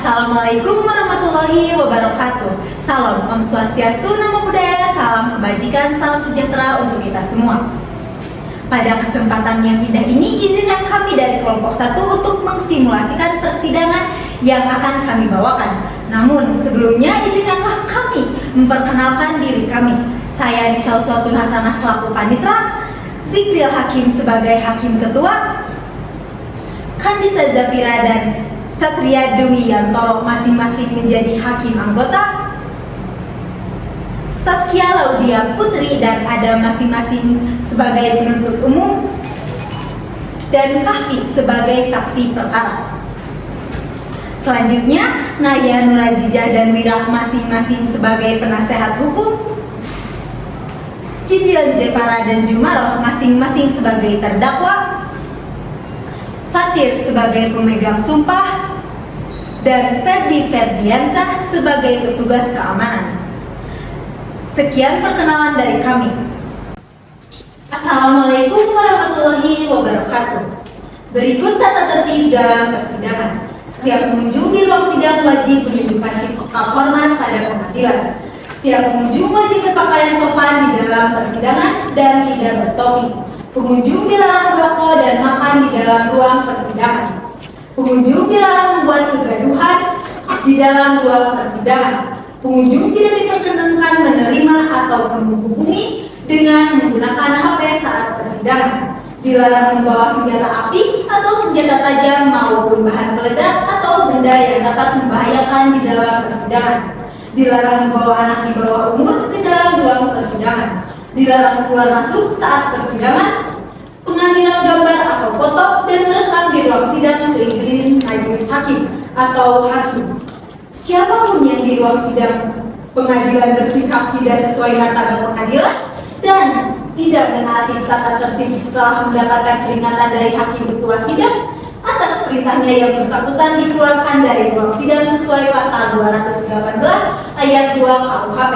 Assalamualaikum warahmatullahi wabarakatuh. Salam Om Swastiastu, Namo Buddhaya, salam kebajikan, salam sejahtera untuk kita semua. Pada kesempatan yang indah ini, izinkan kami dari kelompok 1 untuk mengsimulasikan persidangan yang akan kami bawakan. Namun sebelumnya izinkanlah kami memperkenalkan diri kami. Saya Nisa Uswatun Hasanah selaku Panitra, Zikril Hakim sebagai Hakim Ketua, Kandisa Zafira dan Satria Dewi Yantoro masing-masing menjadi hakim anggota, Saskia Laudia Putri dan Ada masing-masing sebagai penuntut umum, dan Kahfi sebagai saksi perkara. Selanjutnya, Naya Nurajijah dan Wira masing-masing sebagai penasehat hukum, Gideon Zefara dan Jumaroh masing-masing sebagai terdakwa, Fatir sebagai pemegang sumpah, dan Ferdi Ferdiansyah sebagai petugas keamanan. Sekian perkenalan dari kami. Assalamualaikum warahmatullahi wabarakatuh. Berikut tata tertib dalam persidangan. Setiap pengunjung di ruang sidang wajib menunjukkan sikap hormat pada pengadilan. Setiap pengunjung wajib berpakaian sopan di dalam persidangan dan tidak bertopi. Pengunjung dilarang merokok dan makan di dalam ruang persidangan. Pengunjung dilarang membuat kegaduhan di dalam ruang persidangan. Pengunjung tidak diperkenankan menerima atau menghubungi dengan menggunakan HP saat persidangan. Dilarang membawa senjata api atau senjata tajam maupun bahan peledak atau benda yang dapat membahayakan di dalam persidangan. Dilarang membawa anak di bawah umur ke dalam ruang persidangan. Dilarang keluar masuk saat persidangan, pengambilan gambar atau foto dan merekam di ruang sidang seizin majelis hakim atau hakim. Siapapun yang di ruang sidang pengadilan bersikap tidak sesuai martabat pengadilan dan tidak menaati tata tertib setelah mendapatkan peringatan dari hakim ketua sidang, atas perintahnya yang bersangkutan dikeluarkan dari ruang sidang sesuai pasal 218 ayat 2 KUHP.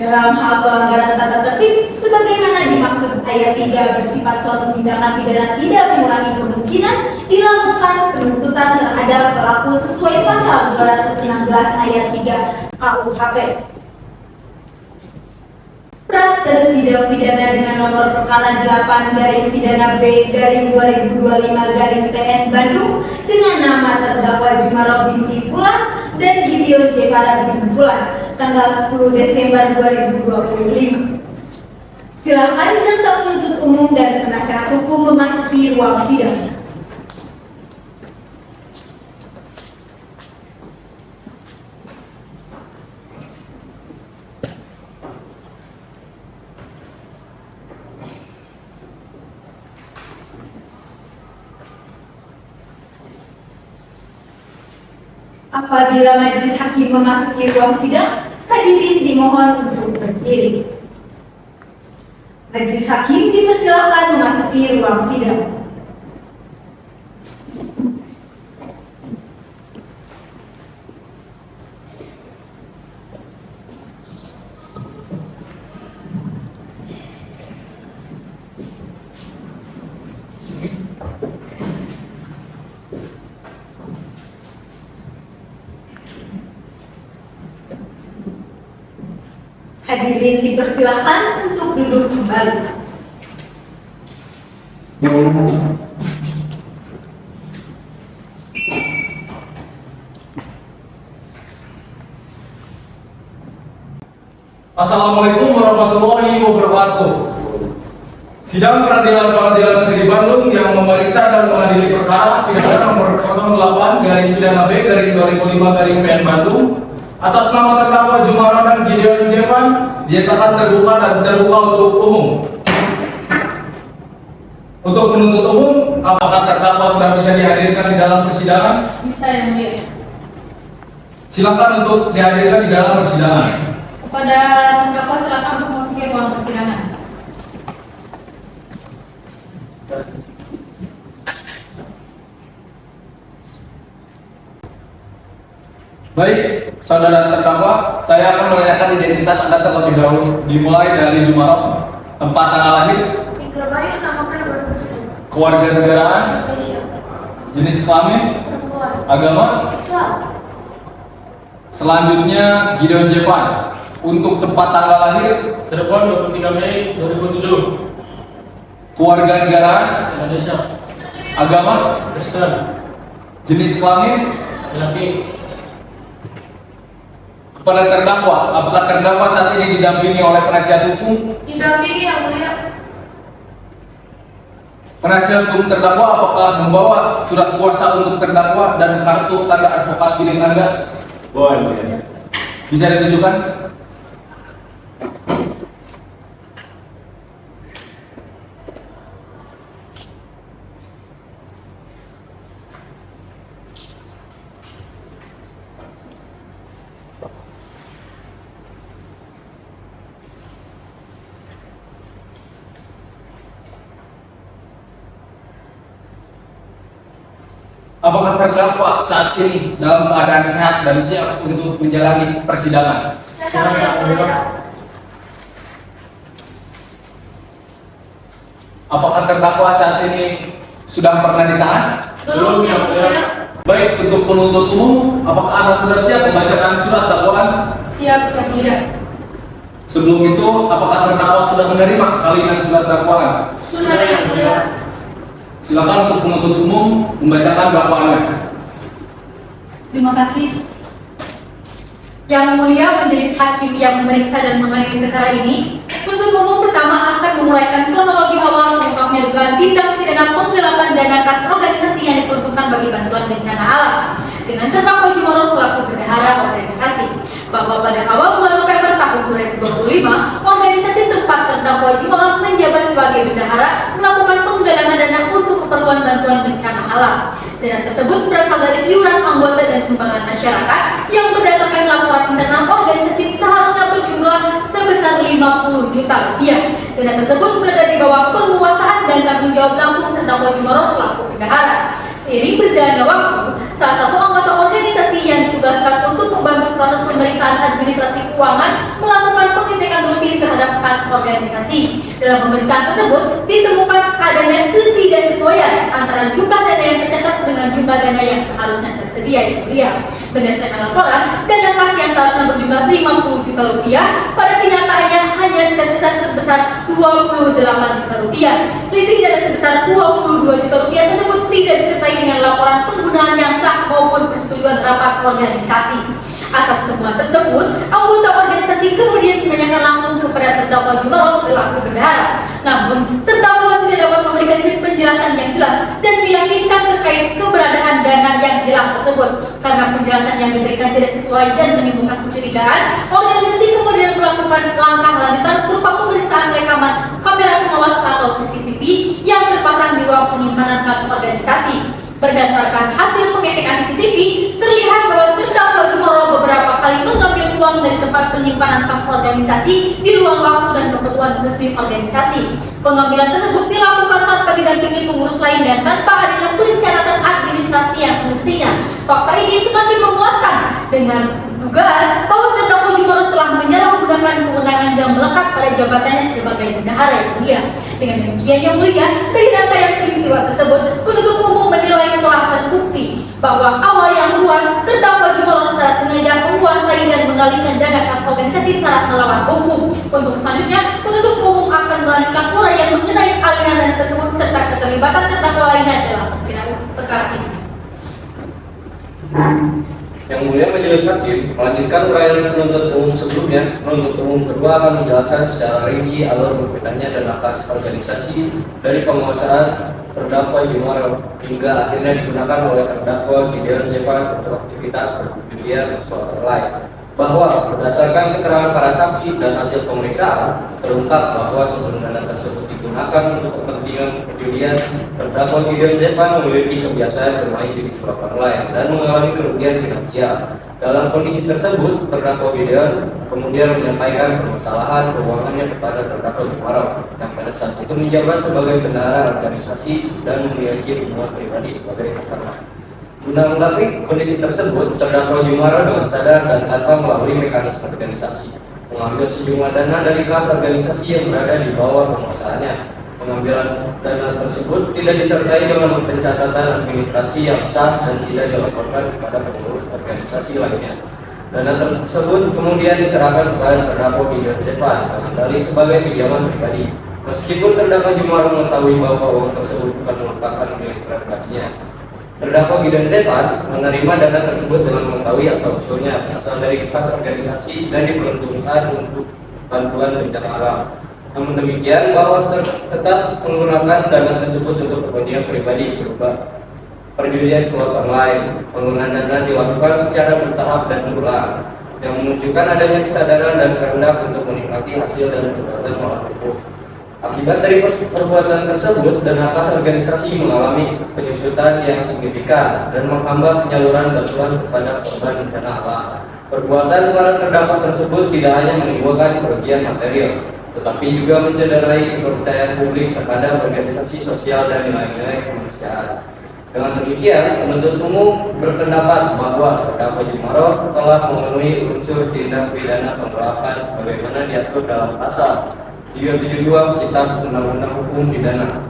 Dalam hal pelanggaran tata tertib, sebagaimana dimaksud ayat 3 bersifat suatu tindakan pidana tidak mengurangi kemungkinan dilakukan penuntutan terhadap pelaku sesuai pasal 216 ayat 3 KUHP. Praktek sidang pidana dengan nomor perkara 8 garing pidana B garing 2025 PN Bandung dengan nama terdakwa Jumaroh binti Fulan dan Gideon Zefara bin Fulan tanggal 10 Desember 2025. Silakan jaksa penuntut umum dan penasehat hukum memasuki ruang sidang. Apabila majelis hakim memasuki ruang sidang, hadirin dimohon untuk berdiri. Majelis hakim dipersilakan memasuki ruang sidang. Hadirin dipersilakan untuk duduk kembali. Assalamualaikum warahmatullahi wabarakatuh. Sidang Pengadilan Negeri Bandung yang memeriksa dan mengadili perkara pidana nomor 08 garing pidana B garing 2005 garing PN Bandung atas nama terdakwa Jumaroh dan Gideon Zefan dinyatakan terbuka dan terbuka untuk umum. Untuk penuntut umum, apakah terdakwa sudah bisa dihadirkan di dalam persidangan? Bisa, yang mulia. Silakan untuk dihadirkan di dalam persidangan. Kepada terdakwa silakan untuk memasuki ruang persidangan. Baik, saudara terdakwa, saya akan menanyakan identitas Anda terlebih dahulu. Dimulai dari Jumaroh, tempat tanggal lahir, Indramayu, nama keluarga kewarganegaraan, Indonesia, jenis kelamin, Perempuan. agama. Islam. Selanjutnya Gideon Jevan. Untuk tempat tanggal lahir, Cirebon 23 Mei 2007. keluarga negaraan, Indonesia. agama, Kristen. jenis kelamin. Laki. Kepada terdakwa, apakah terdakwa saat ini didampingi oleh penasihat hukum? Didampingi yang mulia. Penasihat hukum terdakwa apakah membawa surat kuasa untuk terdakwa dan kartu tanda advokat milik Anda? Boleh. Bisa ditunjukkan? Apakah terdakwa saat ini dalam keadaan sehat dan siap untuk menjalani persidangan? Sehat yang mulia. Apakah terdakwa saat ini sudah pernah ditahan? Belum yang mulia. Baik, untuk penuntut umum, apakah Anda sudah siap membacakan surat dakwaan? Siap yang mulia. Sebelum itu, apakah terdakwa sudah menerima salinan surat dakwaan? Sudah yang mulia. Silakan untuk penuntut umum membacakan dakwaannya. Terima kasih. Yang mulia majelis hakim yang memeriksa dan mengadili perkara ini, penuntut umum pertama akan menguraikan kronologi awal terungkapnya dugaan tindak pidana penggelapan dana kas organisasi yang diperuntukkan bagi bantuan bencana alam dengan terdakwa Jumaro selaku bendahara organisasi. Bahwa pada awal bulan November tahun 2025, organisasi tempat terdakwa Jumaro menjabat sebagai bendahara melakukan penggalangan dana untuk keperluan bantuan bencana alam. Dana tersebut berasal dari iuran anggota dan sumbangan masyarakat yang berdasarkan laporan internal organisasi seharusnya berjumlah sebesar 50 juta rupiah. Dana tersebut berada di bawah penguasaan dan tanggung jawab langsung terdakwa Jumaro selaku bendahara. Seiring berjalannya waktu, salah satu anggota organisasi yang ditugaskan untuk membantu proses pemeriksaan administrasi keuangan melakukan pengecekan rutin terhadap kas organisasi. Dalam pemeriksaan tersebut ditemukan adanya ketidaksesuaian antara jumlah dana yang tercatat dengan jumlah dana yang seharusnya tersedia di kuliah. Berdasarkan laporan, dana kas yang seharusnya berjumlah 50 juta rupiah pada kenyataannya hanya tersisa sebesar 28 juta rupiah. Selisih dana sebesar 22 juta rupiah tersebut tidak disertai dengan laporan penggunaan yang sah maupun persetujuan rapat organisasi. Atas temuan tersebut, anggota organisasi kemudian menanyakan langsung kepada terdakwa Jumaro selaku bendahara. Namun, terdakwa tidak dapat memberikan penjelasan yang jelas dan meyakinkan terkait keberadaan dana yang hilang tersebut. Karena penjelasan yang diberikan tidak sesuai dan menimbulkan kecurigaan, organisasi kemudian melakukan langkah lanjutan berupa pemeriksaan rekaman kamera pengawas atau CCTV yang terpasang di ruang penyimpanan kas organisasi. Berdasarkan hasil pengecekan CCTV, terlihat bahwa terdakwa Jumaro beberapa kali mengambil uang dari tempat penyimpanan kas organisasi di ruang waktu dan keperluan resmi organisasi. Pengambilan tersebut dilakukan tanpa didampingi pengurus lain dan tanpa adanya perencanaan administrasi yang semestinya. Fakta ini semakin menguatkan dengan dugaan bahwa terdakwa Jumaro telah menyalahgunakan kewenangan yang melekat pada jabatannya sebagai bendahara yang mulia. Dengan demikian yang mulia, dari rangkaian peristiwa tersebut, penuntut umum menilai telah terbukti bahwa awal yang kuat terdakwa Jumaro secara sengaja menguasai dan mengalihkan dana kas organisasi secara melawan hukum. Untuk selanjutnya, penuntut umum akan melanjutkan uraian mengenai aliran dana tersebut serta keterlibatan terdakwa lainnya dalam perkara ini. Yang mulia majelis hakim melanjutkan uraian penuntut umum sebelumnya. Penuntut umum kedua akan menjelaskan secara rinci alur berkaitannya dana kas organisasi dari penguasaan terdakwa Jumaro hingga akhirnya digunakan oleh terdakwa Gideon Jevan untuk aktivitas berpilihan suatu lain. Bahwa berdasarkan keterangan para saksi dan hasil pemeriksaan terungkap bahwa sumber dana tersebut digunakan untuk kepentingan kepedulian terdakwa Gideon Jevan memiliki kebiasaan bermain judi sulap online dan mengalami kerugian finansial. Dalam kondisi tersebut, terdakwa Gideon kemudian menyampaikan permasalahan keuangannya kepada terdakwa Jumaro yang pada saat itu menjabat sebagai bendahara organisasi dan memiliki hubungan pribadi sebagai peternak. Guna mengetahui kondisi tersebut, terdakwa Jumaro dengan sadar dan tanpa melalui mekanisme organisasi mengambil sejumlah dana dari kas organisasi yang berada di bawah penguasaannya. Pengambilan dana tersebut tidak disertai dengan pencatatan administrasi yang sah dan tidak dilaporkan kepada pengurus organisasi lainnya. Dana tersebut kemudian diserahkan kepada terdakwa Gideon Sephan dengan dalih sebagai pinjaman pribadi. Meskipun terdakwa Jumarong mengetahui bahwa uang tersebut bukan merupakan milik pribadinya, terdakwa Gideon Sephan menerima dana tersebut dengan mengetahui asal-usulnya berasal dari kas organisasi dan diperuntukkan untuk bantuan bencana alam. Namun demikian, bahwa tetap menggunakan dana tersebut untuk kepentingan pribadi berupa perjudian slot online. Penggunaan dana dilakukan secara bertahap dan berulang, yang menunjukkan adanya kesadaran dan kehendak untuk menikmati hasil dari perbuatan melawan hukum. Akibat dari perbuatan tersebut, dana kas organisasi mengalami penyusutan yang signifikan dan menghambat penyaluran bantuan kepada korban bencana alam. Perbuatan para terdakwa tersebut tidak hanya menimbulkan kerugian material, tetapi juga mencederai kepercayaan publik terhadap organisasi sosial dan nilai-nilai kemanusiaan. Dengan demikian, penuntut umum berpendapat bahwa terdakwa Jumarong telah memenuhi unsur tindak pidana penggelapan sebagaimana diatur dalam pasal 372 Kitab Undang-Undang Hukum Pidana,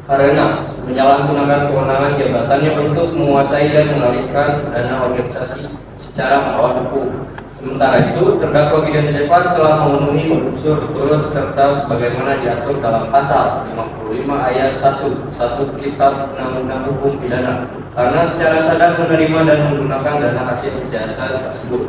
karena menyalahgunakan kewenangan jabatannya untuk menguasai dan mengalihkan dana organisasi secara melawan hukum. Sementara itu, terdakwa Gideon Sephan telah memenuhi unsur turut serta sebagaimana diatur dalam pasal 55 ayat 1 Kitab Undang-Undang Hukum Pidana, karena secara sadar menerima dan menggunakan dana hasil kejahatan tersebut.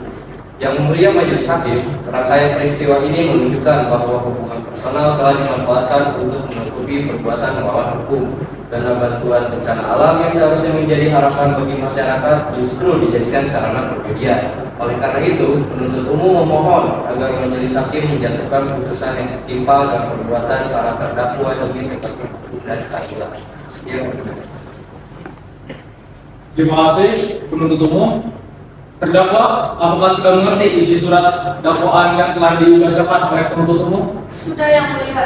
Yang mulia Majelis Hakim, rangkaian peristiwa ini menunjukkan bahwa hubungan personal telah dimanfaatkan untuk menutupi perbuatan melawan hukum. Dana bantuan bencana alam yang seharusnya menjadi harapan bagi masyarakat justru dijadikan sarana perjudian. Oleh karena itu, penuntut umum memohon agar Majelis Hakim menjatuhkan putusan yang setimpal dan perbuatan para terdakwa demi tegaknya hukum dan keadilan. Sekian. Terima kasih penuntut umum. Terdakwa, apakah sudah mengerti isi surat dakwaan yang telah dibacakan oleh penuntut umum? Sudah, Yang Mulia.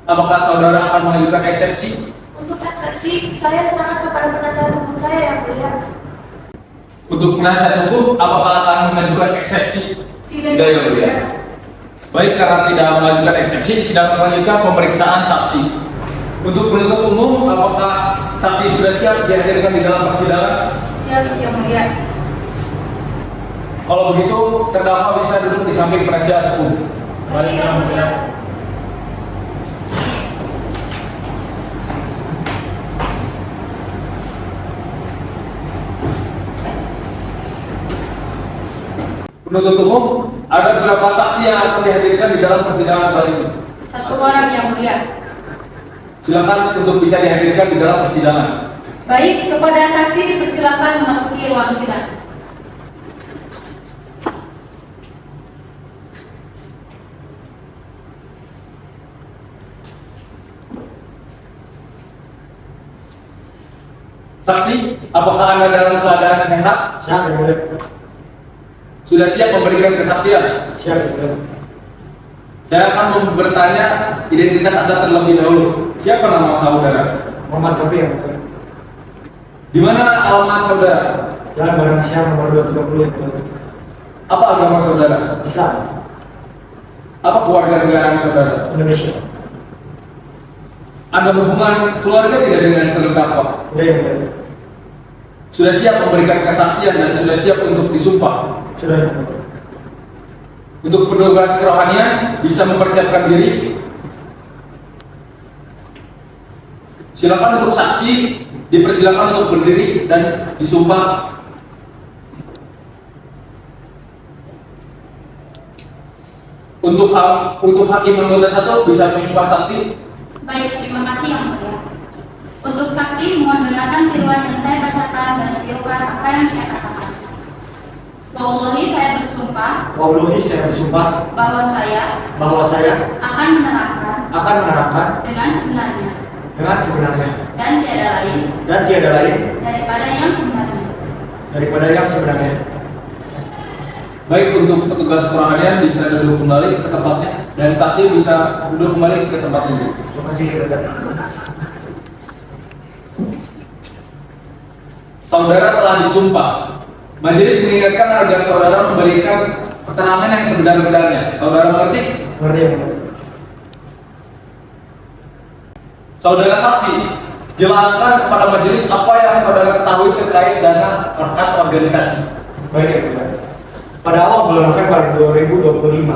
Apakah saudara akan mengajukan eksepsi? Untuk eksepsi, saya serahkan kepada penasihat hukum saya, Yang Mulia. Untuk penasihat hukum, apakah akan mengajukan eksepsi? Tidak, Yang Mulia. Baik, karena tidak mengajukan eksepsi, sidang selanjutnya pemeriksaan saksi. Untuk penuntut umum, apakah saksi sudah siap dihadirkan di dalam persidangan? Siap, Yang Mulia. Kalau begitu, terdakwa bisa duduk di samping penasihat hukum. Baik, Yang Mulia. Penuntut umum, ada beberapa saksi yang akan dihadirkan di dalam persidangan kali ini. Satu orang, Yang Mulia. Silakan untuk bisa dihadirkan di dalam persidangan. Baik, kepada saksi dipersilakan memasuki ruang sidang. Saksi, apakah Anda dalam keadaan sehat? Siap, Yang Mulia. Sudah siap memberikan kesaksian? Siap, Yang Mulia. Saya akan bertanya identitas Anda terlebih dahulu. Siapa nama saudara? Muhammad Kafi, Yang Mulia. Di mana alamat saudara? Jalan Barang Siang nomor 230, Yang Mulia. Apa agama saudara? Islam, Apa keluarga negaraan saudara? Indonesia. Ada hubungan keluarga tidak dengan terdakwa? Udah, Yang Mulia. Sudah siap memberikan kesaksian dan sudah siap untuk disumpah? Sudah, Yang Mulia. Untuk petugas kerohanian bisa mempersiapkan diri. Silakan untuk saksi dipersilakan untuk berdiri dan disumpah. Untuk hakim anggota satu bisa menyumpah saksi. Baik, terima kasih Yang Mulia. Untuk saksi, mohon dengarkan tiruan yang saya bacakan dan tirukan apa yang saya katakan. Wallahi, saya bersumpah Wallahi, saya bersumpah bahwa saya akan menerangkan dengan sebenarnya dan tiada lain daripada yang sebenarnya. Baik, untuk petugas kerohanian bisa duduk kembali ke tempatnya dan saksi bisa duduk kembali ke tempatnya. Terima kasih, Saudara telah disumpah. Majelis mengingatkan agar saudara memberikan keterangan yang sebenar-benarnya. Saudara mengerti? Mengerti, Yang Mulia. Saudara saksi, jelaskan kepada majelis apa yang saudara ketahui terkait dana kas organisasi. Baik yang mulia. Pada awal bulan November 2025,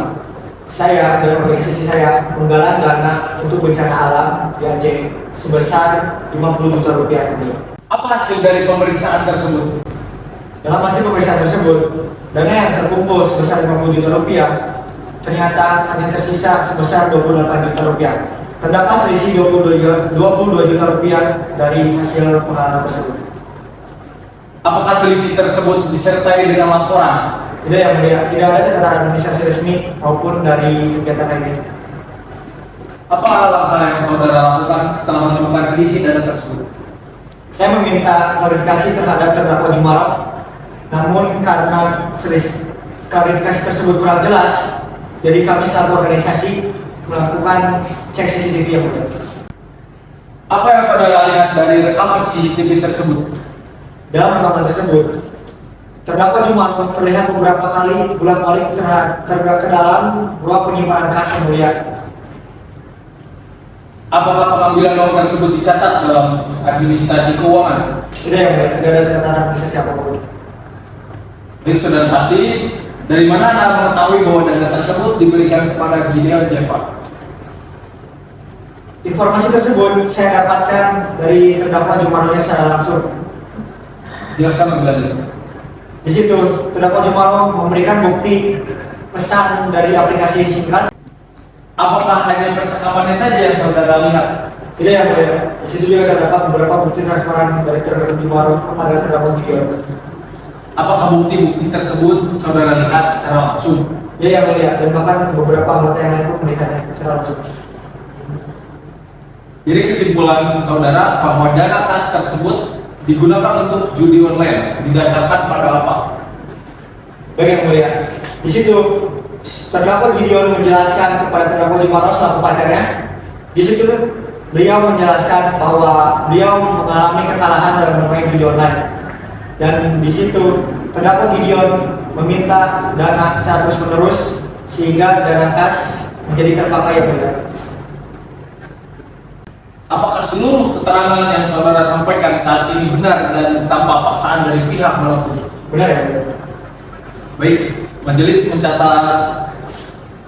saya dan organisasi saya menggalang dana untuk bencana alam di Aceh sebesar 50 juta rupiah. yang mulia. Apa hasil dari pemeriksaan tersebut? Dalam hasil pemeriksaan tersebut, dana yang terkumpul sebesar 50 juta rupiah ternyata hanya tersisa sebesar 28 juta rupiah. Terdapat selisih 22 juta rupiah dari hasil pengalaman tersebut. Apakah selisih tersebut disertai dengan laporan? Tidak yang mulia, tidak ada catatan administrasi resmi maupun dari kegiatan lainnya. Apa langkah yang saudara lakukan setelah menemukan selisih dana tersebut? Saya meminta klarifikasi terhadap terdakwa Jumaroh, namun karena klarifikasi tersebut kurang jelas, jadi kami selaku organisasi melakukan cek CCTV yang mulia. Apa yang saudara lihat dari rekaman CCTV tersebut? Dalam rekaman tersebut, terdakwa Jumaroh terlihat beberapa kali bolak-balik terhadap ke dalam ruang penyimpanan kas yang mulia. Apakah pengambilan uang tersebut dicatat dalam administrasi keuangan? Tidak yang mulia, tidak ada catatan administrasi apapun. Baik saudara saksi, dari mana Anda mengetahui bahwa dana tersebut diberikan kepada Gideon Jeva? Informasi tersebut saya dapatkan dari terdakwa Jumaroh secara langsung. Jelaskan lebih lanjut. Di situ, terdakwa Jumaroh memberikan bukti pesan dari aplikasi singkat. Apakah hanya percakapannya saja yang saudara lihat? Tidak yang mulia. Di situ juga terdapat beberapa bukti transferan dari terdakwa Jumaroh kepada terdakwa Gideon. Apakah bukti-bukti tersebut saudara lihat secara langsung? Ya yang mulia, dan bahkan beberapa anggota yang lain pun melihatnya secara langsung. Jadi kesimpulan saudara bahwa dana kas tersebut digunakan untuk judi online didasarkan pada apa? Baik yang mulia. Di situ terdakwa Gideon menjelaskan kepada terdakwa Jumaroh selaku pacarnya. Di situ beliau menjelaskan bahwa beliau mengalami kekalahan dalam bermain judi online. Dan di situ terdakwa Gideon meminta dana secara terus-menerus sehingga dana kas menjadi terpakai yang mulia. Apakah seluruh keterangan yang saudara sampaikan saat ini benar dan tanpa paksaan dari pihak manapun? Benar ya mulia? Baik, majelis mencatat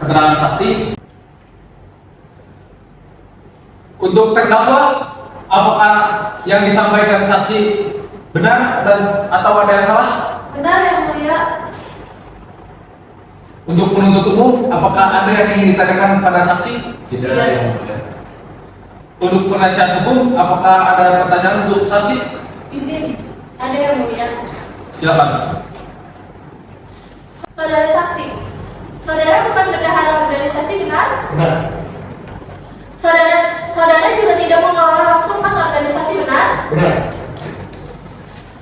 keterangan saksi. Untuk terdakwa, apakah yang disampaikan saksi benar dan atau ada yang salah? Benar yang mulia. Untuk penuntut umum, apakah ada yang ingin ditanyakan kepada saksi? Tidak. yang mulia. Untuk penasihat hukum, apakah ada pertanyaan untuk saksi? Izin, ada yang mulia. Silakan. Saudara saksi, saudara bukan bendahara organisasi, benar? Benar. Saudara juga tidak mengelola langsung kas organisasi, benar? Benar.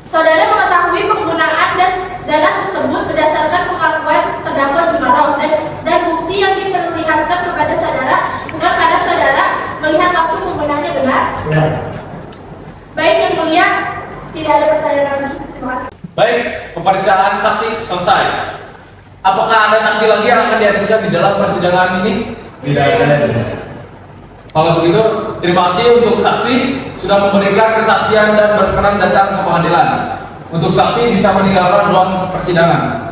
Saudara mengetahui penggunaan dan dana tersebut berdasarkan pengakuan terdakwa Jumaroh dan bukti yang diperlihatkan kepada saudara bukan karena saudara melihat langsung penggunaannya, benar? Benar. Baik yang mulia, tidak ada pertanyaan lagi. Terima kasih. Baik, pemeriksaan saksi selesai. Apakah ada saksi lagi yang akan dihadirkan di dalam persidangan ini? Tidak ada. Kalau begitu, terima kasih untuk saksi sudah memberikan kesaksian dan berkenan datang ke pengadilan. Untuk saksi bisa meninggalkan ruang persidangan.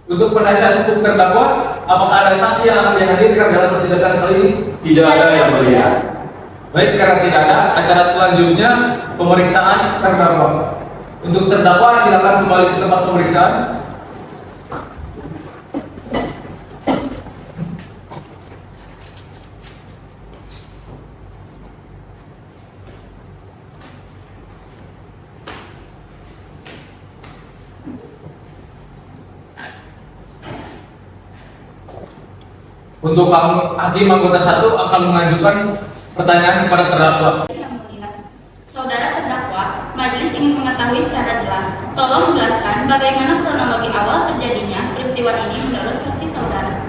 Untuk penasihat hukum terdakwa, apakah ada saksi yang akan dihadirkan dalam persidangan kali ini? Tidak ada yang mulia. Baik, karena tidak ada, acara selanjutnya pemeriksaan terdakwa. Untuk terdakwa silakan kembali ke tempat pemeriksaan. Untuk hakim anggota 1 akan mengajukan pertanyaan kepada terdakwa. Yang mulia, saudara terdakwa, majelis ingin mengetahui secara jelas. Tolong jelaskan bagaimana kronologi awal terjadinya peristiwa ini menurut versi saudara.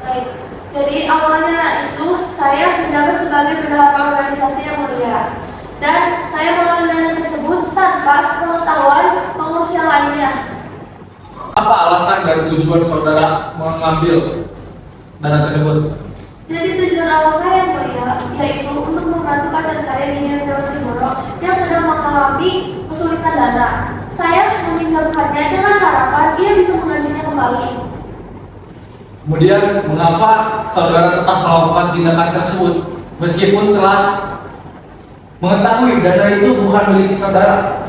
Baik, jadi awalnya itu saya menjabat sebagai bendahara organisasi yang mulia, dan saya mengambil dana tersebut tanpa sepengetahuan pengurus yang lainnya. Apa alasan dan tujuan saudara mengambil dana tersebut? Jadi tujuan awal saya yang mulia yaitu untuk membantu pacar saya di Jalan Simoro yang sedang mengalami kesulitan dana. Saya meminjamkannya dengan harapan dia bisa menggantinya kembali. Kemudian, mengapa saudara tetap melakukan tindakan tersebut meskipun telah mengetahui dana itu bukan milik saudara?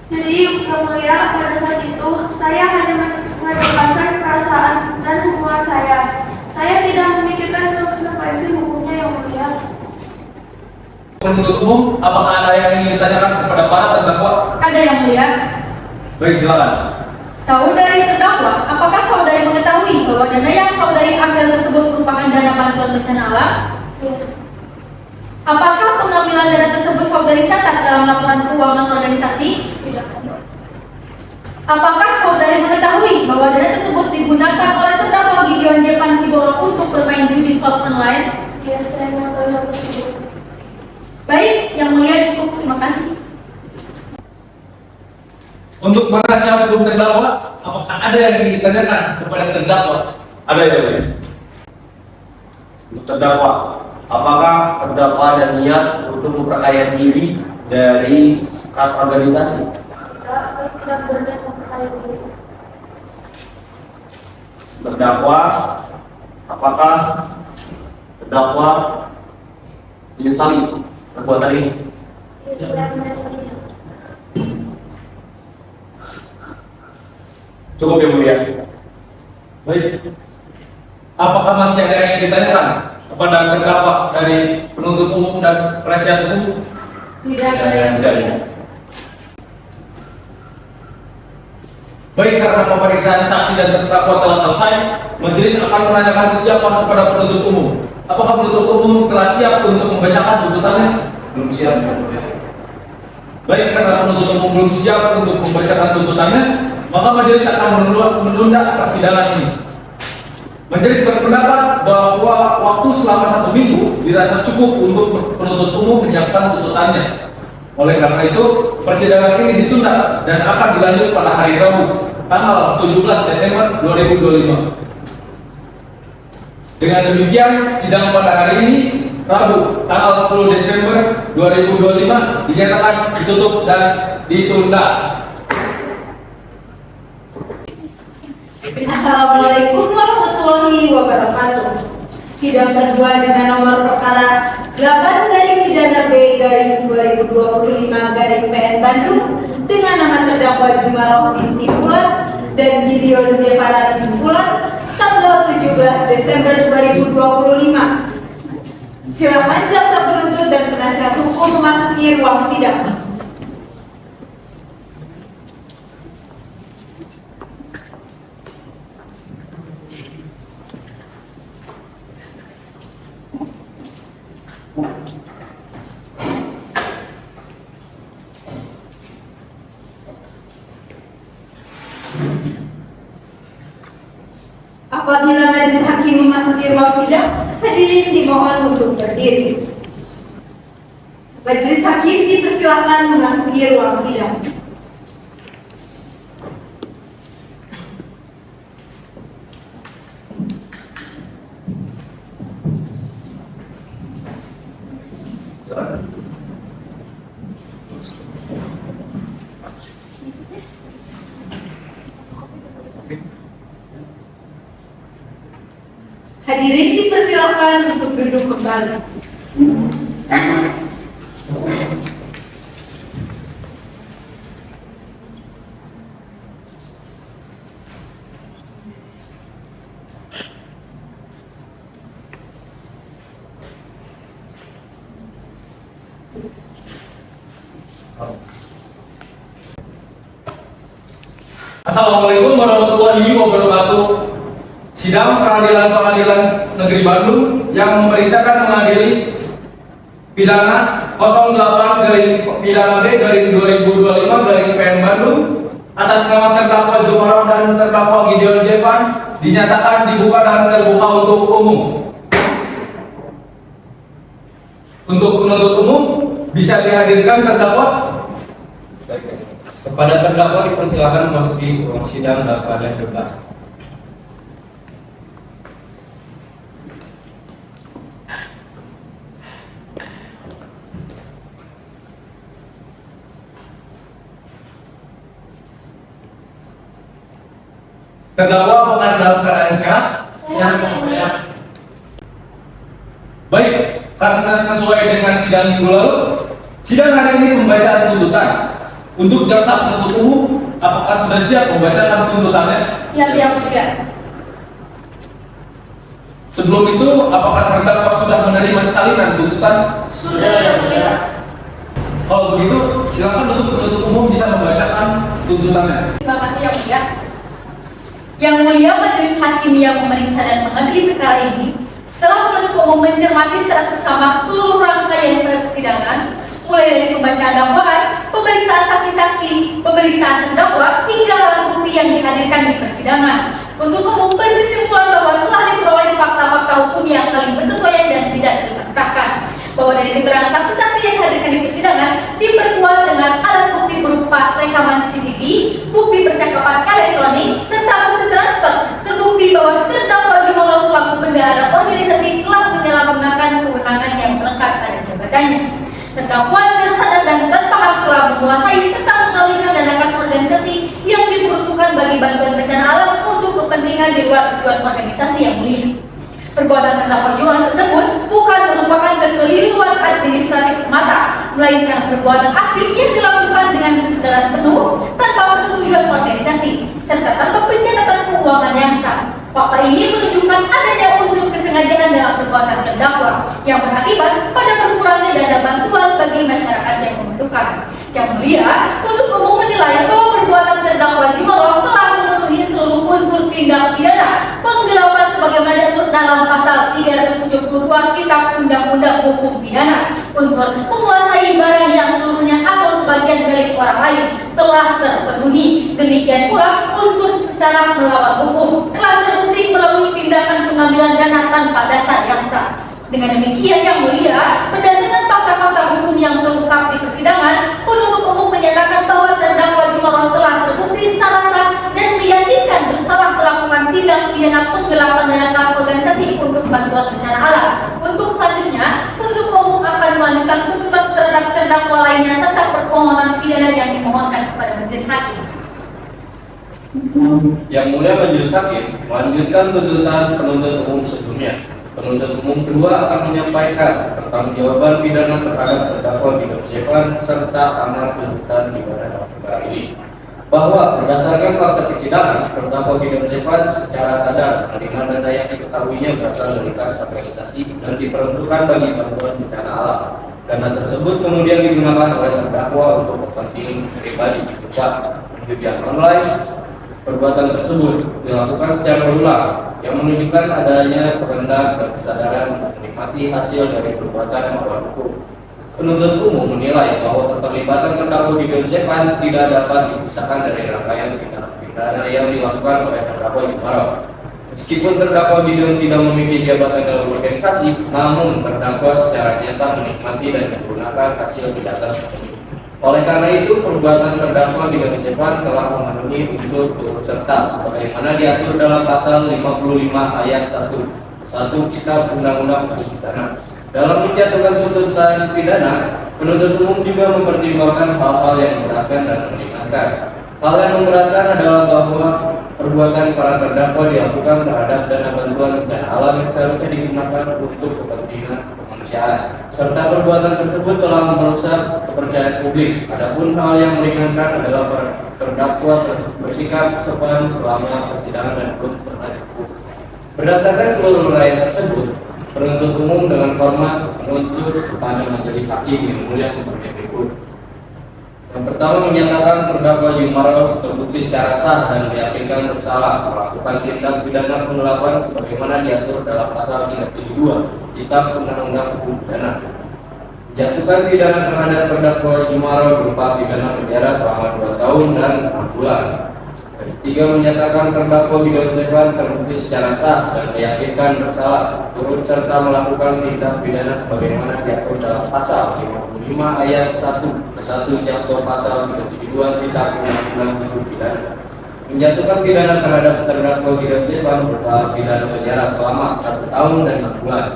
Jadi yang mulia pada saat itu saya hanya mengedepankan perasaan dan hubungan saya. Saya tidak memikirkan konsekuensi hukumnya yang mulia. Penuntut umum, apakah ada yang ingin ditanyakan kepada para terdakwa? Ada yang mulia. Baik, silakan. Saudari terdakwa, apakah saudari mengetahui bahwa dana yang saudari ambil tersebut merupakan dana bantuan bencana alam? Ya. Apakah pengambilan dana tersebut saudari catat dalam laporan keuangan organisasi? Tidak. Apakah saudari mengetahui bahwa dana tersebut digunakan oleh terdakwa Gideon J. Pansiborong untuk bermain judi slot online? Ya, saya mengetahui hal tersebut. Baik, yang mulia cukup. Terima kasih. Untuk penasihat hukum terdakwa, apakah ada yang ingin ditanyakan kepada terdakwa? Ada ya, mulia. Untuk terdakwa, apakah terdakwa ada niat untuk memperkaya diri dari kas organisasi? Tidak, saya tidak berniat memperkaya diri. Terdakwa, apakah terdakwa menyesali perbuatan ini? Ya, saya menyesalinya. Cukup yang mulia. Baik. Apakah masih ada yang ingin ditanyakan kepada terdakwa dari penuntut umum dan penasihat hukum? Tidak ada yang mulia. Baik, karena pemeriksaan saksi dan terdakwa telah selesai, majelis akan menanyakan kesiapan kepada penuntut umum. Apakah penuntut umum telah siap untuk membacakan tuntutannya? Belum siap, Yang Mulia. Baik, karena penuntut umum belum siap untuk membacakan tuntutannya, maka majelis akan menunda persidangan ini. Majelis berpendapat bahwa waktu selama 1 minggu dirasa cukup untuk penuntut umum menyiapkan tuntutannya. Oleh karena itu, persidangan ini ditunda dan akan dilanjut pada hari Rabu, tanggal 17 Desember 2025. Dengan demikian, sidang pada hari ini, Rabu, tanggal 10 Desember 2025, dinyatakan ditutup dan ditunda. Assalamualaikum warahmatullahi wabarakatuh. Sidang kedua dengan nomor perkara 8-B-2025-PN Bandung dengan nama terdakwa Jumaroh binti Fulan dan Gideon J. Farah bin Fulan tanggal 17 Desember 2025. Silakan jaksa penuntut dan penasihat hukum memasuki ruang sidang. Apabila majelis hakim memasuki ruang sidang, hadirin dimohon untuk berdiri. Majelis hakim dipersilakan memasuki ruang sidang. Hadirin dipersilakan untuk duduk kembali. Assalamualaikum warahmatullahi wabarakatuh. Sidang Pengadilan Negeri Bandung yang memeriksakan mengadili pidana 08/Pidana B/2025/PN Bandung atas nama terdakwa Jumaroh dan terdakwa Gideon Jevan dinyatakan dibuka dan terbuka untuk umum. Untuk penuntut umum bisa dihadirkan terdakwa. Kepada terdakwa dipersilakan memasuki ruang sidang dalam keadaan bebas. Terdakwa apakah dalam keadaan sehat? Siap, Yang Mulia. Baik, karena sesuai dengan sidang minggu lalu, sidang hari ini pembacaan tuntutan. Untuk jaksa penuntut umum, apakah sudah siap membacakan tuntutannya? Siap Yang Mulia. Sebelum itu, apakah terdakwa sudah menerima salinan tuntutan? Sudah, Yang Mulia. Kalau begitu, silakan untuk penuntut umum bisa membacakan tuntutannya. Terima kasih Yang Mulia. Yang Mulia Majelis Hakim yang memeriksa dan mengadili perkara ini, setelah penuntut umum mencermati secara seksama seluruh rangkaian persidangan, mulai dari pembacaan dakwaan, pemeriksaan saksi-saksi, pemeriksaan terdakwa, hingga alat bukti yang dihadirkan di persidangan. Penuntut umum berkesimpulan bahwa telah diperoleh fakta-fakta hukum yang saling bersesuaian dan tidak terbantahkan. Bahwa dari keterangan saksi-saksi yang dihadirkan di persidangan diperkuat dengan alat bukti berupa rekaman CCTV, bukti percakapan elektronik, serta bukti transfer. Terbukti bahwa terdakwa Jumaroh selaku bendahara organisasi telah menyalahgunakan kewenangan yang melekat pada jabatannya. Terdakwa secara sadar dan tanpa hak telah menguasai serta mengalihkan dana kas organisasi yang diperuntukkan bagi bantuan bencana alam untuk kepentingan di luar tujuan organisasi yang mulia. Perbuatan terdakwa Jumaroh tersebut bukan merupakan kekeliruan administratif semata, melainkan perbuatan aktif yang dilakukan dengan kesadaran penuh tanpa persetujuan organisasi serta tanpa pencatatan keuangan yang sah. Fakta ini menunjukkan adanya unsur kesengajaan dalam perbuatan terdakwa yang berakibat pada berkurangnya dana bantuan bagi masyarakat yang membutuhkan. Yang Mulia, penuntut umum menilai bahwa perbuatan terdakwa Jumaroh telah memenuhi seluruh unsur tindak pidana penggelapan sebagaimana diatur dalam pasal 372 Kitab Undang-Undang Hukum Pidana. Unsur menguasai barang yang seluruhnya atau sebagian milik orang lain telah terpenuhi. Demikian pula unsur secara melawan hukum telah terbukti melalui tindakan pengambilan dana tanpa dasar yang sah. Dengan demikian Yang Mulia, berdasarkan fakta-fakta hukum yang terungkap di persidangan, penuntut umum menyatakan bahwa terdakwa Jumaroh telah terbukti secara sah dan meyakinkan bersalah melakukan tindak pidana penggelapan dana kas organisasi untuk bantuan bencana alam. Untuk selanjutnya, penuntut umum akan melanjutkan tuntutan terhadap terdakwa lainnya serta permohonan pidana yang dimohonkan kepada majelis hakim. Yang Mulia Majelis Hakim melanjutkan tuntutan penuntut umum sebelumnya. Penuntut umum kedua akan menyampaikan pertanggungjawaban pidana terhadap terdakwa Gideon Zefan serta amar tuntutan pidana dalam perkara ini. Bahwa berdasarkan fakta persidangan, terdakwa Gideon Zefan secara sadar menerima dana yang diketahuinya berasal dari kas organisasi dan diperuntukkan bagi bantuan bencana alam. Dana tersebut kemudian digunakan oleh terdakwa untuk kepentingan pribadi, penjudian online. Perbuatan tersebut dilakukan secara berulang yang menunjukkan adanya kehendak dan kesadaran untuk menikmati hasil dari perbuatan melawan hukum. Penuntut umum menilai bahwa keterlibatan terdakwa Gideon Zefan tidak dapat dipisahkan dari rangkaian tindak pidana yang dilakukan oleh terdakwa Jumaroh. Meskipun terdakwa Gideon tidak memiliki jabatan dalam organisasi, namun terdakwa secara nyata menikmati dan menggunakan hasil kejahatan tersebut. Oleh karena itu, perbuatan terdakwa Gideon Zefan telah memenuhi unsur turut serta sebagaimana diatur dalam pasal 55 ayat 1 Kitab Undang-Undang Hukum Pidana. Dalam menjatuhkan tuntutan pidana, penuntut umum juga mempertimbangkan hal-hal yang memberatkan dan meringankan. Hal yang memberatkan adalah bahwa perbuatan para terdakwa dilakukan terhadap dana bantuan bencana alam yang seharusnya digunakan untuk kepentingan kemanusiaan, serta perbuatan tersebut telah merusak kepercayaan publik. Adapun hal yang meringankan adalah terdakwa bersikap sopan selama persidangan dan bertanya hukum. Berdasarkan seluruh uraian tersebut, penuntut umum dengan hormat menuntut kepada majelis hakim yang mulia sebagai berikut. Yang pertama, menyatakan terdakwa Jumaroh terbukti secara sah dan diyakinkan bersalah melakukan tindak pidana penggelapan sebagaimana diatur dalam pasal 372 Kitab Undang-Undang Hukum Pidana. Jatuhkan pidana terhadap terdakwa Jumaroh berupa pidana penjara selama 2 tahun dan 6 bulan. 3. Menyatakan terdakwa Gideon Zefan terbukti secara sah dan meyakinkan bersalah turut serta melakukan tindak pidana sebagaimana diatur dalam pasal 55 ayat 1 ke 1 Junto pasal 372 Kitab Undang-Undang Hukum Pidana. Menjatuhkan pidana terhadap terdakwa Gideon Zefan berupa pidana penjara selama 1 tahun dan 6 bulan.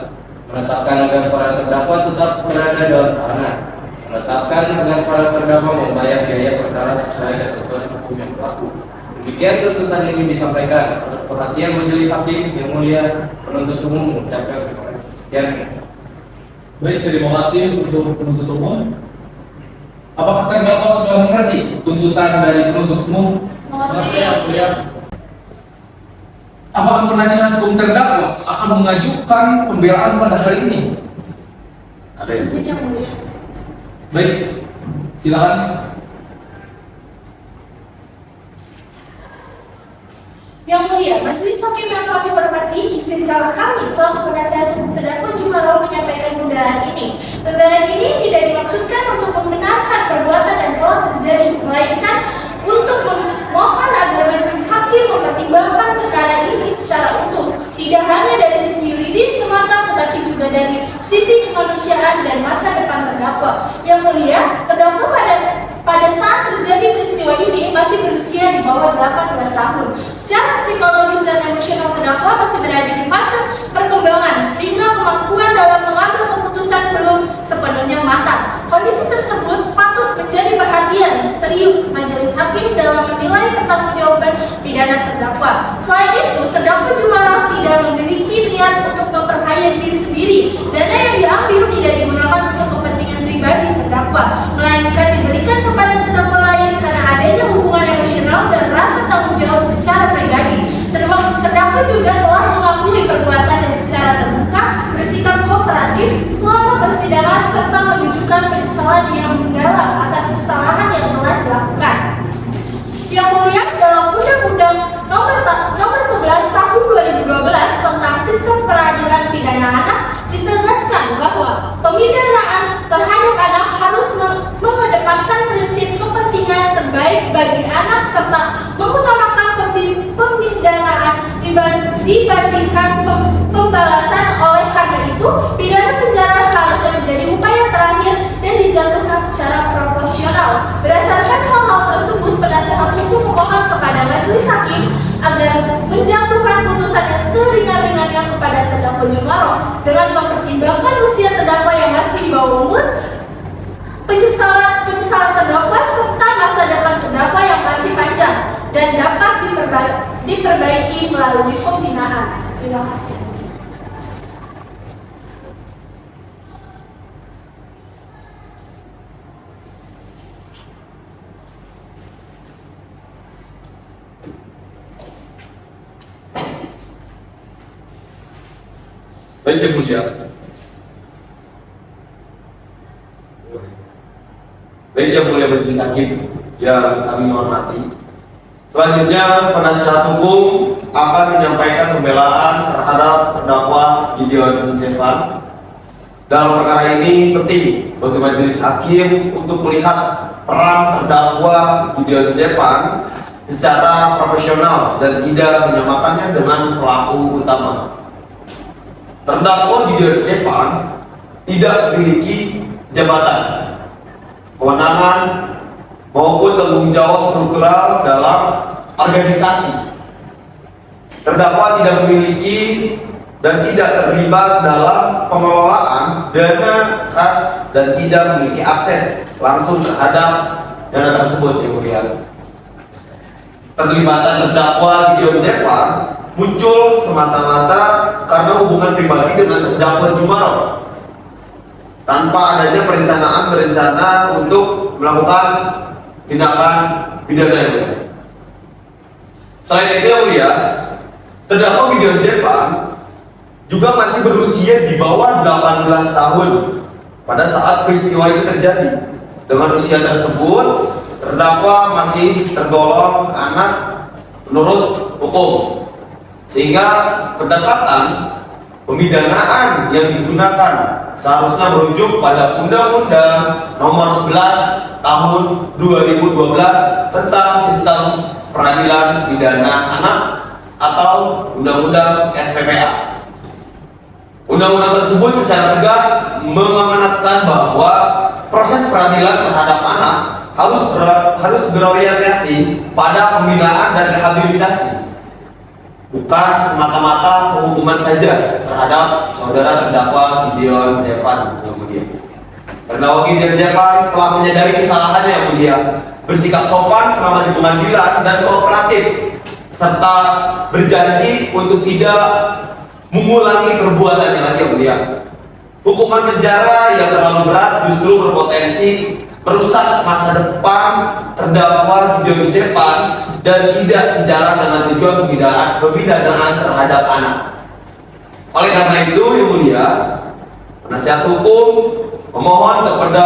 Menetapkan agar para terdakwa tetap berada dalam tahanan. Menetapkan agar para terdakwa membayar biaya perkara sesuai ketentuan hukum yang berlaku. Demikian tuntutan ini disampaikan atas perhatian majelis hakim yang mulia, penuntut umum mengucapkan terima kasih. Sekian. Baik, terima kasih untuk penuntut umum. Apakah terdakwa sudah mengerti tuntutan dari penuntut umum? Mengerti. Yang mulia. Apakah penasihat hukum terdakwa akan mengajukan pembelaan pada hari ini? Ada yang Yang mulia. baik, silakan. Yang mulia, majelis hakim yang kami hormati, izinkanlah kami selaku penasihat hukum terdakwa Jumarau menyampaikan pembelaan ini. Pembelaan ini tidak dimaksudkan untuk membenarkan perbuatan yang telah terjadi, melainkan untuk memohon agar majelis hakim mempertimbangkan perkara ini secara utuh, tidak hanya dari sisi yuridis semata, tetapi juga dari sisi kemanusiaan dan masa depan terdakwa. Yang mulia, terdakwa pada saat terjadi peristiwa ini masih berusia di bawah 18 tahun. Secara psikologis dan emosional terdakwa masih berada di fase perkembangan sehingga kemampuan dalam mengambil keputusan belum sepenuhnya matang. Kondisi tersebut patut menjadi perhatian serius majelis hakim dalam menilai pertanggungjawaban pidana terdakwa. Selain itu, terdakwa Jumarau tidak memiliki niat untuk memperkaya diri sendiri. Dana yang diambil tidak digunakan untuk kepentingan pribadi terdakwa, melainkan diberikan kepada terdakwa lain karena adanya hubungan emosional dan rasa tanggung jawab secara pribadi. Terdakwa juga telah mengakui perbuatannya secara terbuka, bersikap kooperatif selama persidangan serta menunjukkan penyesalan yang mendalam atas kesalahan yang telah dilakukan. Yang mulia, dalam Undang-Undang Nomor 11 Tahun 2012 tentang Sistem Peradilan Pidana Anak ditegaskan bahwa pemidanaan terhadap anak harus mengedepankan prinsip kepentingan terbaik bagi anak serta mengutamakan pemidanaan dibandingkan pembalasan. Oleh karena itu, pidana penjara seharusnya menjadi upaya terakhir dan dijatuhkan secara proporsional. Berdasarkan hal-hal tersebut, penasihat hukum memohon kepada majelis hakim agar menjatuhkan putusan yang seringan-ringannya kepada terdakwa Jumarau dengan mempertimbangkan usia terdakwa yang masih di bawah umur, penyesalan terdakwa serta masa depan terdakwa yang masih panjang dan dapat diperbaiki melalui pembinaan. Terima kasih. Baik, yang mulia. Baik, yang mulia majelis hakim yang kami hormati. Selanjutnya, penasihat hukum akan menyampaikan pembelaan terhadap terdakwa Gideon Zefan. Dalam perkara ini penting bagi majelis hakim untuk melihat peran terdakwa Gideon Zefan secara profesional dan tidak menyamakannya dengan pelaku utama. Terdakwa Gideon Zefan tidak memiliki jabatan, kewenangan maupun tanggung jawab struktural dalam organisasi. Terdakwa tidak memiliki dan tidak terlibat dalam pengelolaan dana kas dan tidak memiliki akses langsung terhadap dana tersebut, yang mulia. Terlibatan terdakwa Gideon Zefan muncul semata-mata karena hubungan pribadi dengan terdakwa Jumarau tanpa adanya berencana untuk melakukan tindakan pidana, yang mulia. Selain itu, yang mulia, terdakwa Gideon Zefan juga masih berusia di bawah 18 tahun pada saat peristiwa itu terjadi. Dengan usia tersebut, terdakwa masih tergolong anak menurut hukum, sehingga pendekatan pemidanaan yang digunakan seharusnya merujuk pada Undang-Undang Nomor 11 Tahun 2012 tentang Sistem Peradilan Pidana Anak atau Undang-Undang SPPA. Undang-undang tersebut secara tegas mengamanatkan bahwa proses peradilan terhadap anak harus berorientasi pada pembinaan dan rehabilitasi, bukan semata-mata penghukuman saja terhadap saudara terdakwa Gideon Zevan yang mulia. Terdakwa Gideon Zevan telah menyadari kesalahannya yang mulia, bersikap sopan selama di pengadilan dan kooperatif, serta berjanji untuk tidak mengulangi perbuatannya lagi yang mulia. Hukuman penjara yang terlalu berat justru berpotensi merusak masa depan terdakwa Gideon Zevan dan tidak sejalan dengan tujuan pemidanaan terhadap anak. Oleh karena itu, yang mulia, penasihat hukum memohon kepada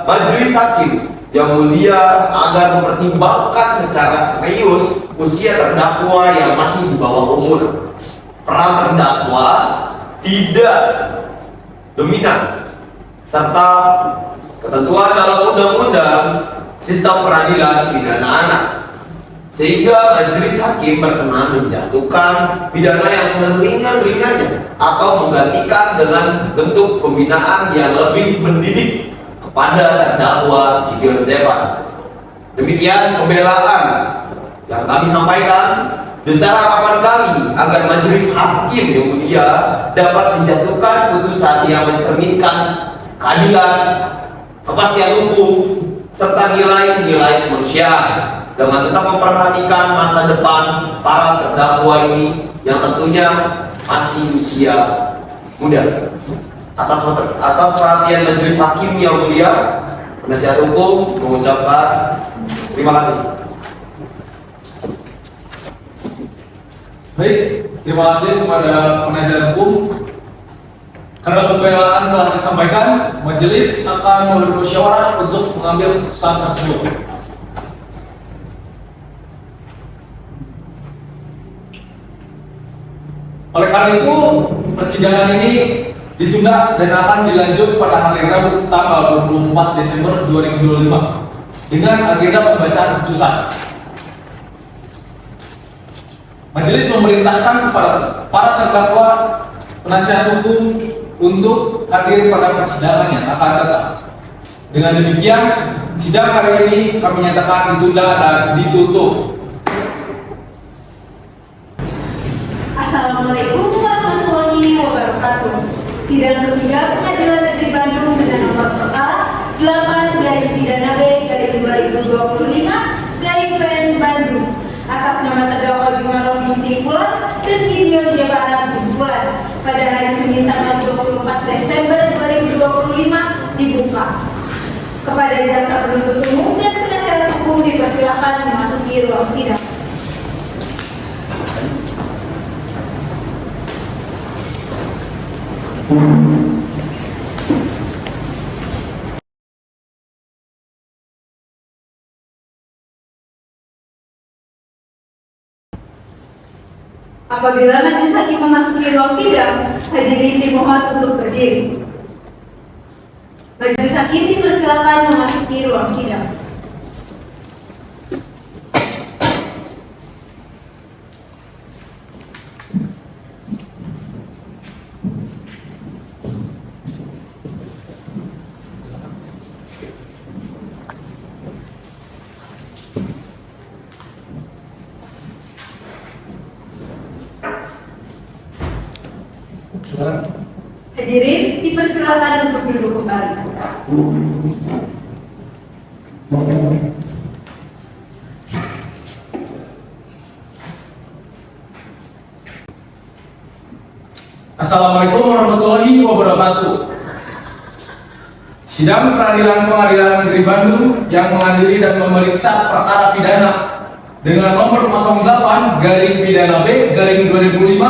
majelis hakim yang mulia agar mempertimbangkan secara serius usia terdakwa yang masih di bawah umur. Peran terdakwa tidak dominan, serta ketentuan dalam undang-undang sistem peradilan pidana anak, sehingga majelis hakim berkenan menjatuhkan pidana yang seringan-ringannya atau menggantikan dengan bentuk pembinaan yang lebih mendidik kepada terdakwa Gideon Zevan. Demikian pembelaan yang kami sampaikan. Besar harapan kami agar majelis hakim yang mulia dapat menjatuhkan putusan yang mencerminkan keadilan, kepastian hukum, serta nilai-nilai kemanusiaan dengan tetap memperhatikan masa depan para terdakwa ini yang tentunya masih usia muda. Atas perhatian majelis hakim yang mulia, penasihat hukum mengucapkan terima kasih. Baik, terima kasih kepada penasihat hukum. Karena pembelaan telah disampaikan, majelis akan bermusyawarah untuk mengambil keputusan tersebut. Oleh karena itu, persidangan ini ditunda dan akan dilanjut pada hari Rabu tanggal 24 Desember 2025 dengan agenda pembacaan putusan. Majelis memerintahkan kepada para terdakwa penasihat hukum untuk hadir pada persidangan yang akan datang. Dengan demikian, sidang hari ini kami nyatakan ditunda dan ditutup. Assalamualaikum warahmatullahi wabarakatuh. Sidang ketiga Pengadilan Negeri Bandung dengan nomor perkara 8/PIDANA-B/2025 Bandung atas nama terdakwa Jumaroh binti Fulan dan Gideon Zevan Fulan pada hari Senin tanggal 24 Desember 2025 dibuka. Kepada jaksa penuntut umum dan penasihat hukum dipersilakan memasuki ruang sidang. Apabila majelis hakim memasuki ruang sidang, hadirin dimohon untuk berdiri. Majelis hakim dipersilakan memasuki ruang sidang. Hadirin dipersilakan untuk duduk kembali. Assalamualaikum warahmatullahi wabarakatuh. Sidang Peradilan Pengadilan Negeri Bandung yang mengadili dan memeriksa perkara pidana dengan nomor 08/PIDANA-B/2005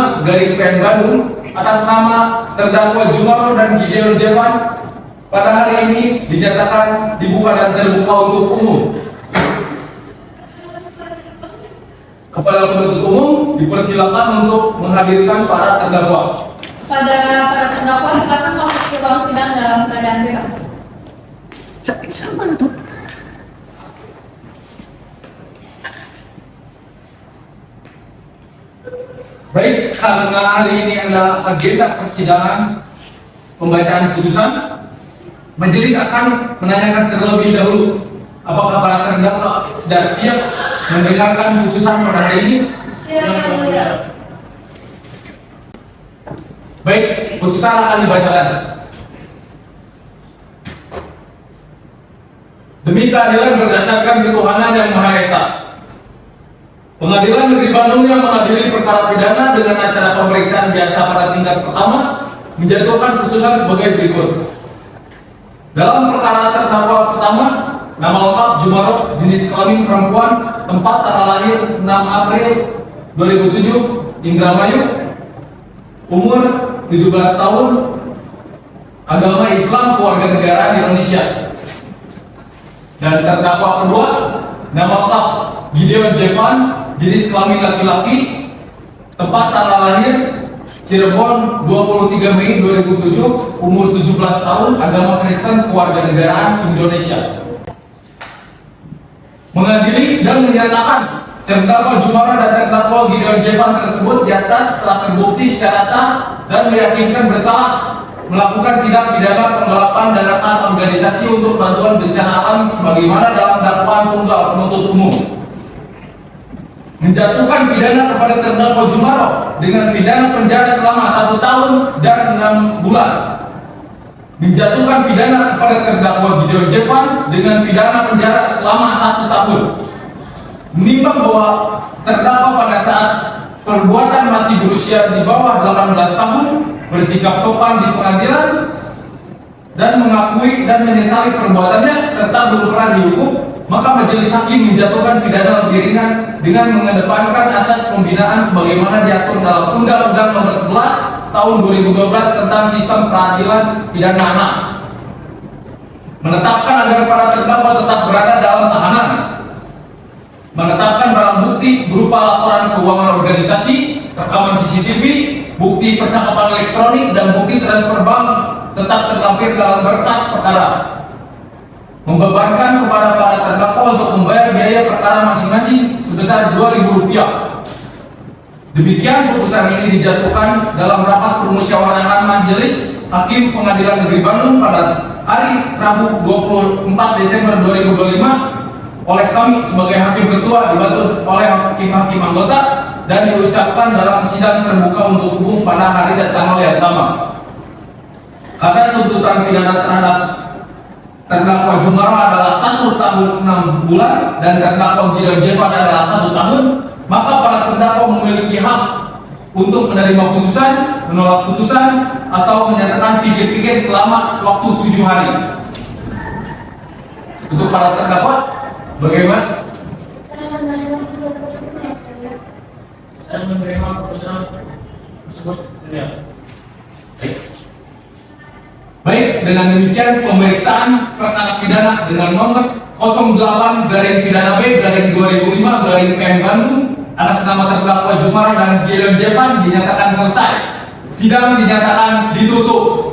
Bandung atas nama terdakwa Jumaroh dan Gideon Zevan pada hari ini dinyatakan dibuka dan terbuka untuk umum. Kepada penuntut umum dipersilakan untuk menghadirkan para terdakwa. Para terdakwa silakan masuk ke ruang sidang dalam keadaan bebas. Sama tuh. Baik, karena hari ini adalah agenda persidangan pembacaan putusan, majelis akan menanyakan terlebih dahulu apakah para terdakwa sudah siap mendengarkan putusan pada hari ini. Silakan mulia. Baik, putusan akan dibacakan. Demi keadilan berdasarkan ketuhanan yang Maha Esa, Pengadilan Negeri Bandung yang mengadili perkara pidana dengan acara pemeriksaan biasa pada tingkat pertama menjatuhkan putusan sebagai berikut. Dalam perkara terdakwa pertama, nama lengkap Jumaroh, jenis kelamin perempuan, tempat tanggal lahir 6 April 2007, Indramayu, umur 17 tahun, agama Islam, kewarganegaraan Indonesia. Dan terdakwa kedua, nama lengkap Gideon Jevan, jenis kelamin laki-laki, tempat tanggal lahir Cirebon 23 Mei 2007, umur 17 tahun, agama Kristen, kewarganegaraan Indonesia. Mengadili dan menyatakan terdakwa Jumaroh dan terdakwa Gideon Jevan tersebut di atas telah terbukti secara sah dan meyakinkan bersalah melakukan tindak pidana penggelapan dana kas organisasi untuk bantuan bencana alam sebagaimana dalam dakwaan tunggal penuntut umum. Menjatuhkan pidana kepada terdakwa Jumaroh dengan pidana penjara selama 1 tahun dan 6 bulan. Menjatuhkan pidana kepada terdakwa Gideon Jevan dengan pidana penjara selama 1 tahun. Menimbang bahwa terdakwa pada saat perbuatan masih berusia di bawah 18 tahun, bersikap sopan di pengadilan dan mengakui dan menyesali perbuatannya serta belum pernah dihukum, maka majelis hakim menjatuhkan pidana lebih ringan dengan mengedepankan asas pembinaan sebagaimana diatur dalam Undang-Undang Nomor 11 Tahun 2012 tentang Sistem Peradilan Pidana Anak. Menetapkan agar para terdakwa tetap berada dalam tahanan. Menetapkan barang bukti berupa laporan keuangan organisasi, rekaman CCTV, bukti percakapan elektronik, dan bukti transfer bank tetap terlampir dalam berkas perkara. Membebankan kepada para terdakwa untuk membayar biaya perkara masing-masing sebesar Rp2.000. Demikian putusan ini dijatuhkan dalam rapat permusyawaratan Majelis Hakim Pengadilan Negeri Bandung pada hari Rabu 24 Desember 2025 oleh kami sebagai Hakim Ketua dibantu oleh hakim-hakim anggota dan diucapkan dalam sidang terbuka untuk umum pada hari dan tanggal yang sama. Karena tuntutan pidana terhadap terdakwa Jumaroh adalah 1 tahun 6 bulan dan terdakwa Gideon Jevan adalah 1 tahun, maka para terdakwa memiliki hak untuk menerima putusan, menolak putusan, atau menyatakan pikir-pikir selama waktu 7 hari. Untuk para terdakwa, bagaimana? Saya menerima putusan tersebut. Ya. Baik, dengan demikian pemeriksaan perkara pidana dengan nomor 08-pidana-B-2005-PM Bandung atas nama terdakwa Jumaroh dan Gideon Jevan dinyatakan selesai. Sidang dinyatakan ditutup.